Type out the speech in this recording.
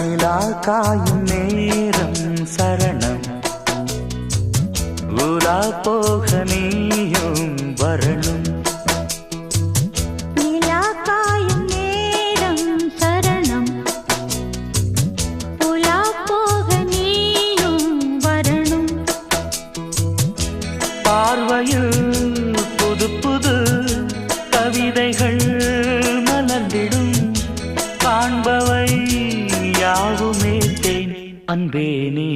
நிலா காயும் நேரம் சரணம் உலா போக நீயும் வரணும் நிலா காயும் நேரம் சரணம் உலா போக நீயும் வரணும் பார்வையில் புது புது கவிதைகள் மலர்ந்திடும் காண்பவை யாவுமே தேன் அன்பே நீ